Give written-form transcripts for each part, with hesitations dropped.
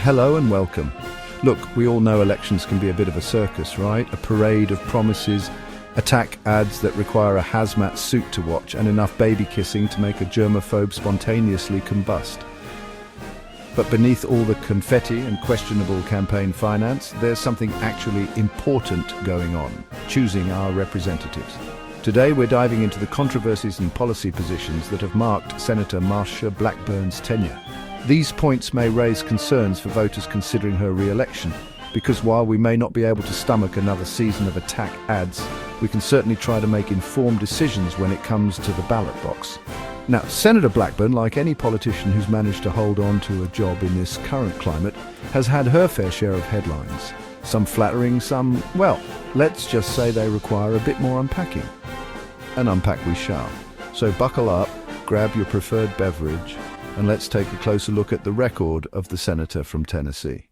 hello and welcome. Look, we all know elections can be a bit of a circus, right? A parade of promises, attack ads that require a hazmat suit to watch, and enough baby kissing to make a germaphobe spontaneously combust. But beneath all the confetti and questionable campaign finance, there's something actually important going on: choosing our representatives. Today we're diving into the controversies and policy positions that have marked Senator Marsha Blackburn's tenure. These points may raise concerns for voters considering her re-election, because while we may not be able to stomach another season of attack ads, we can certainly try to make informed decisions when it comes to the ballot box. Now, Senator Blackburn, like any politician who's managed to hold on to a job in this current climate, has had her fair share of headlines. Some flattering, some, well, let's just say they require a bit more unpacking. And unpack we shall. So buckle up, grab your preferred beverage, and let's take a closer look at the record of the senator from Tennessee.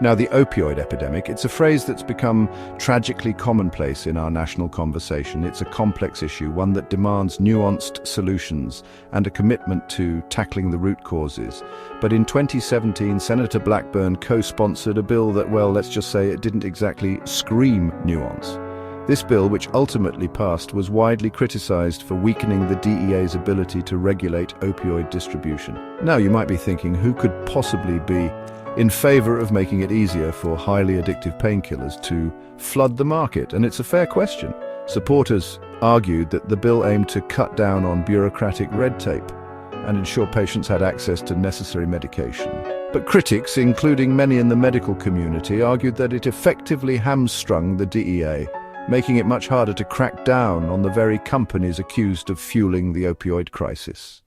Now, the opioid epidemic, it's a phrase that's become tragically commonplace in our national conversation. It's a complex issue, one that demands nuanced solutions and a commitment to tackling the root causes. But in 2017, Senator Blackburn co-sponsored a bill that, well, let's just say it didn't exactly scream nuance. This bill, which ultimately passed, was widely criticized for weakening the DEA's ability to regulate opioid distribution. Now, you might be thinking, who could possibly be in favor of making it easier for highly addictive painkillers to flood the market? And it's a fair question. Supporters argued that the bill aimed to cut down on bureaucratic red tape and ensure patients had access to necessary medication. But critics, including many in the medical community, argued that it effectively hamstrung the DEA, making it much harder to crack down on the very companies accused of fueling the opioid crisis.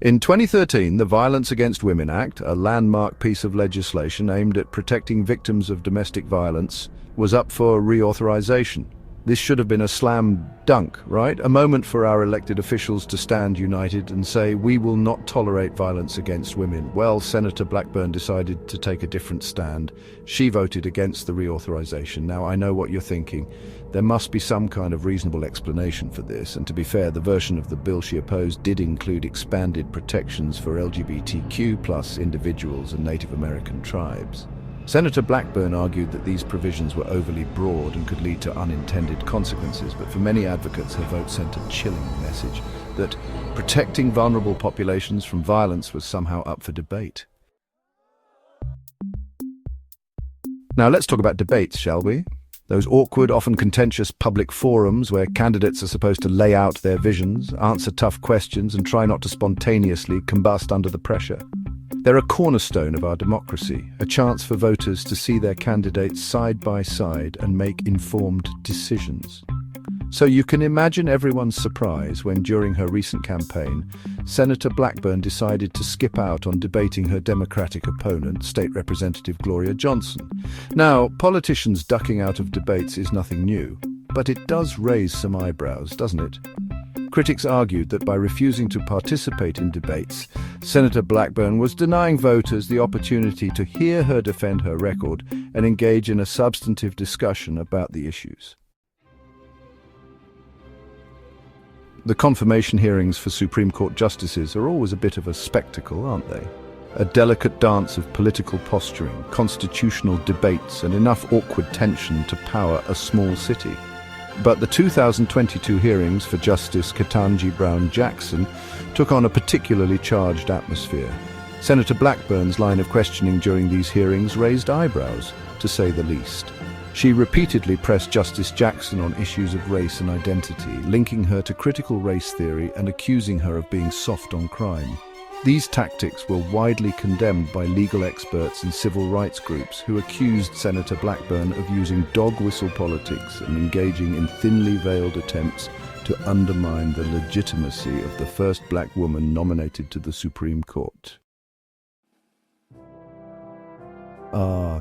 In 2013, the Violence Against Women Act, a landmark piece of legislation aimed at protecting victims of domestic violence, was up for reauthorization. This should have been a slam dunk, right? A moment for our elected officials to stand united and say, we will not tolerate violence against women. Well, Senator Blackburn decided to take a different stand. She voted against the reauthorization. Now, I know what you're thinking. There must be some kind of reasonable explanation for this, and to be fair, the version of the bill she opposed did include expanded protections for LGBTQ+ individuals and Native American tribes. Senator Blackburn argued that these provisions were overly broad and could lead to unintended consequences, but for many advocates her vote sent a chilling message that protecting vulnerable populations from violence was somehow up for debate. Now let's talk about debates, shall we? Those awkward, often contentious public forums where candidates are supposed to lay out their visions, answer tough questions, and try not to spontaneously combust under the pressure. They're a cornerstone of our democracy, a chance for voters to see their candidates side by side and make informed decisions. So you can imagine everyone's surprise when, during her recent campaign, Senator Blackburn decided to skip out on debating her Democratic opponent, State Representative Gloria Johnson. Now, politicians ducking out of debates is nothing new, but it does raise some eyebrows, doesn't it? Critics argued that by refusing to participate in debates, Senator Blackburn was denying voters the opportunity to hear her defend her record and engage in a substantive discussion about the issues. The confirmation hearings for Supreme Court justices are always a bit of a spectacle, aren't they? A delicate dance of political posturing, constitutional debates, and enough awkward tension to power a small city. But the 2022 hearings for Justice Ketanji Brown Jackson took on a particularly charged atmosphere. Senator Blackburn's line of questioning during these hearings raised eyebrows, to say the least. She repeatedly pressed Justice Jackson on issues of race and identity, linking her to critical race theory and accusing her of being soft on crime. These tactics were widely condemned by legal experts and civil rights groups who accused Senator Blackburn of using dog whistle politics and engaging in thinly veiled attempts to undermine the legitimacy of the first black woman nominated to the Supreme Court.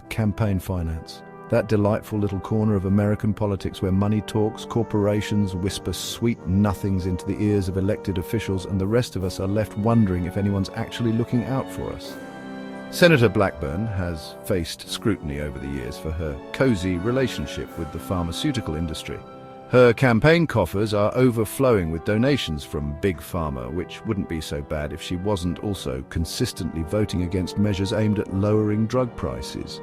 Campaign finance. That delightful little corner of American politics where money talks, corporations whisper sweet nothings into the ears of elected officials, and the rest of us are left wondering if anyone's actually looking out for us. Senator Blackburn has faced scrutiny over the years for her cozy relationship with the pharmaceutical industry. Her campaign coffers are overflowing with donations from Big Pharma, which wouldn't be so bad if she wasn't also consistently voting against measures aimed at lowering drug prices.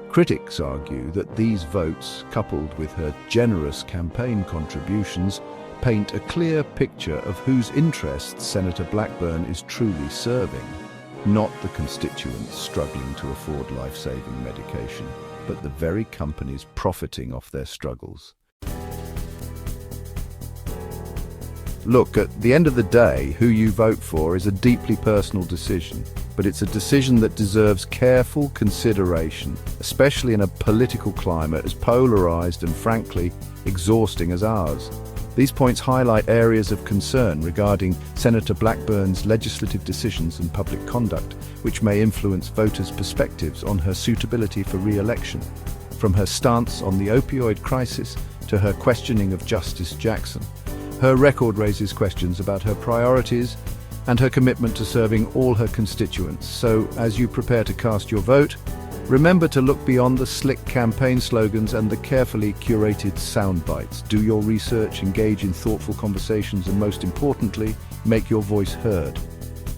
Critics argue that these votes, coupled with her generous campaign contributions, paint a clear picture of whose interests Senator Blackburn is truly serving. Not the constituents struggling to afford life-saving medication, but the very companies profiting off their struggles. Look, at the end of the day, who you vote for is a deeply personal decision, but it's a decision that deserves careful consideration, especially in a political climate as polarized and, frankly, exhausting as ours. These points highlight areas of concern regarding Senator Blackburn's legislative decisions and public conduct, which may influence voters' perspectives on her suitability for re-election. From her stance on the opioid crisis to her questioning of Justice Jackson, her record raises questions about her priorities and her commitment to serving all her constituents. So, as you prepare to cast your vote, remember to look beyond the slick campaign slogans and the carefully curated sound bites. Do your research, engage in thoughtful conversations, and most importantly, make your voice heard.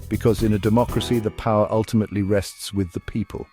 Because in a democracy, the power ultimately rests with the people.